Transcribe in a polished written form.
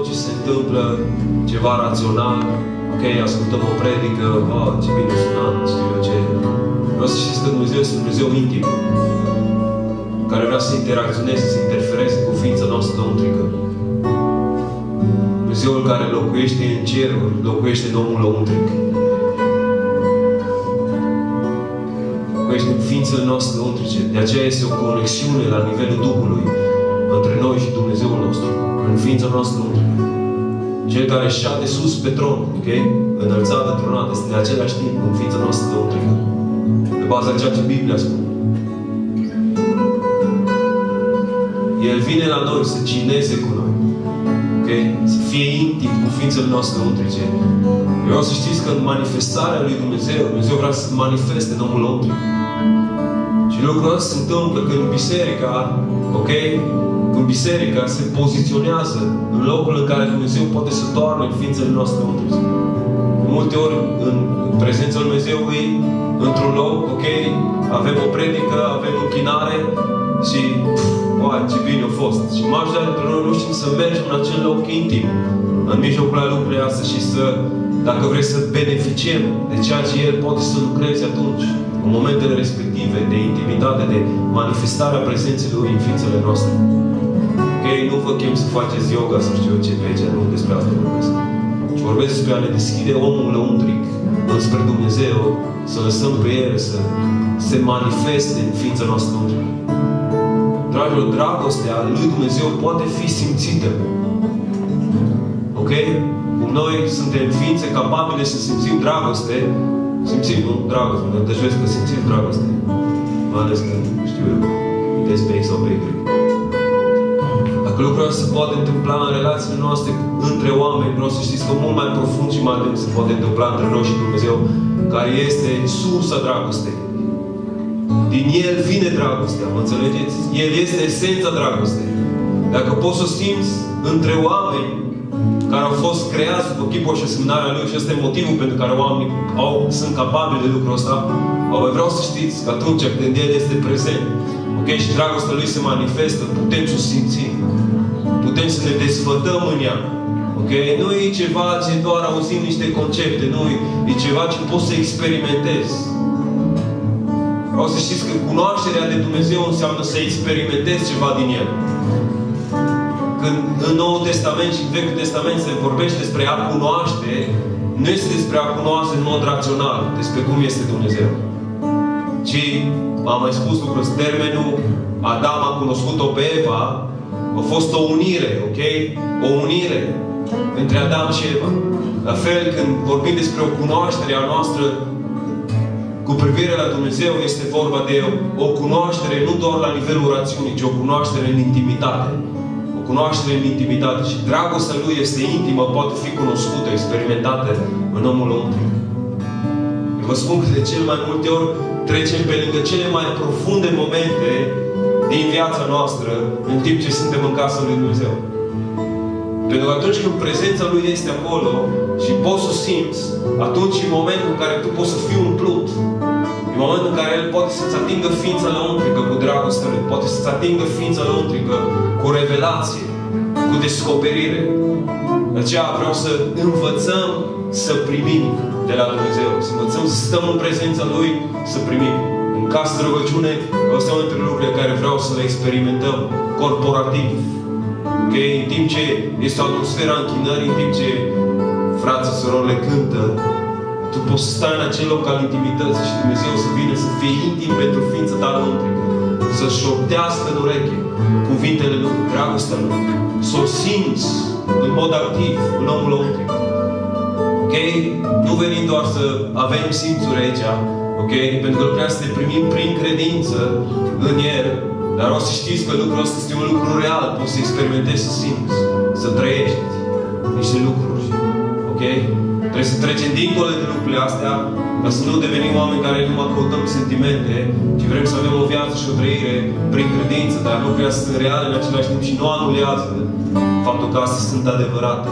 ce se întâmplă, ceva rațional. Ok, ascultăm o predică, ce bine sunat, știu eu ce. Vreau să știți că Dumnezeu este Dumnezeu intim, care vrea să interacționeze, să interfereze cu ființa noastră lăuntrică. Dumnezeul care locuiește în ceruri, locuiește în omul lăuntric. Locuiește în ființele noastre lăuntrice. De aceea este o conexiune la nivelul Duhului între noi și Dumnezeul nostru, în ființa noastră lăuntrică. Cel care șade sus pe tron, ok? Înălțat, întronat, este de același timp în ființa noastră lăuntrică. Pe baza a ceea ce Biblia spune. El vine la noi să cineze cu noi. Ok? Să fie intim cu ființele noastre lăuntrice. Eu vreau să știți că în manifestarea lui Dumnezeu, Dumnezeu vrea să manifeste în omul lăuntric. Și lucrul ăsta se întâmplă când biserica, ok? Când biserica se poziționează în locul în care Dumnezeu poate să doarme în ființele noastre lăuntrice. De multe ori, în prezența lui Dumnezeului, într-un loc, ok? Avem o predică, avem închinare și ce bine a fost. Și majoritatea dintre noi nu știm să mergem în acel loc intim, în mijlocul la lucrurile astea și să, dacă vrei să beneficiem de ceea ce El poate să lucreze atunci, în momentele respective, de intimitate, de manifestarea prezenței Lui în ființele noastre. Ok? Nu vă chem să faceți yoga sau știu eu ce pe aici, nu despre asta vorbesc. Și vorbesc despre a ne deschide omul lăuntric înspre Dumnezeu, să lăsăm pe El să se manifeste în ființa noastră lăuntrică. Dragilor, dragostea lui Dumnezeu poate fi simțită. Ok? Cum noi suntem ființe capabile să simțim dragoste, simțim, nu? Dragoste. Ne dăjduiesc că simțim dragoste. Mai ales când, știu eu, vedeți pe X sau pe Y. Dacă lucrurile astea se poate întâmpla în relațiile noastre între oameni, vreau să știți că mult mai profund și mai adânc se poate întâmpla între noi și Dumnezeu, care este sursa dragostei. Din El vine dragostea, mă înțelegeți? El este esența dragostei. Dacă poți să o simți între oameni care au fost creați după chipul și asemănarea Lui, și ăsta e motivul pentru care oamenii sunt capabili de lucrul ăsta, vreau să știți că atunci când El este prezent, ok? Și dragostea Lui se manifestă, putem să o simțim. Putem să ne desfătăm în ea. Ok? Nu e ceva ce doar auzim niște concepte, nu e ceva ce poți să experimentezi. Vreau să știți că cunoașterea de Dumnezeu înseamnă să experimentezi ceva din El. Când în Noul Testament și în Vechiul Testament se vorbește despre a cunoaște, nu este despre a cunoaște în mod rațional, despre cum este Dumnezeu. Ci, am mai spus lucrul, termenul Adam a cunoscut-o pe Eva, a fost o unire, ok? O unire între Adam și Eva. La fel, când vorbim despre o cunoaștere a noastră cu privire la Dumnezeu, este vorba de o cunoaștere nu doar la nivelul rațiunii, ci o cunoaștere în intimitate. O cunoaștere în intimitate. Și dragostea Lui este intimă, poate fi cunoscută, experimentată în omul lăuntric. Eu vă spun că de cel mai multe ori trecem pe lângă cele mai profunde momente din viața noastră în timp ce suntem în casa lui Dumnezeu. Pentru că atunci când prezența Lui este acolo și poți să o simți, atunci e momentul în care tu poți să fii umplut. E momentul în care El poate să-ți atingă ființa lăuntrică cu dragostea Lui. Poate să-ți atingă ființa lăuntrică cu revelație, cu descoperire. De aceea vreau să învățăm să primim de la Dumnezeu. Să învățăm să stăm în prezența Lui, să primim. În casă de rugăciune, astea sunt dintre lucrurile care vreau să le experimentăm corporativ. Ok? În timp ce este o atmosferă a închinării, în timp ce frații, surorile cântă, tu poți să stai în acel loc al intimității și Dumnezeu să vină să fie intim pentru ființa ta lăuntrică. Să șoptească în ureche cuvintele Lui, dragostea Lui. Să o simți în mod activ în omul lăuntric. Ok? Nu venim doar să avem simțuri aici, ok? Pentru că lucrurile astea le primim prin credință în El. Dar o să știți că lucrul ăsta este un lucru real. Poți să experimentezi, să simți, să trăiești niște lucruri. Ok? Trebuie să trecem dincolo de lucrurile astea, ca să nu devenim oameni care nu mai căutăm sentimente, ci vrem să avem o viață și o trăire prin credință, dar lucrurile astea sunt reale în același timp și nu anulează faptul că astea sunt adevărate.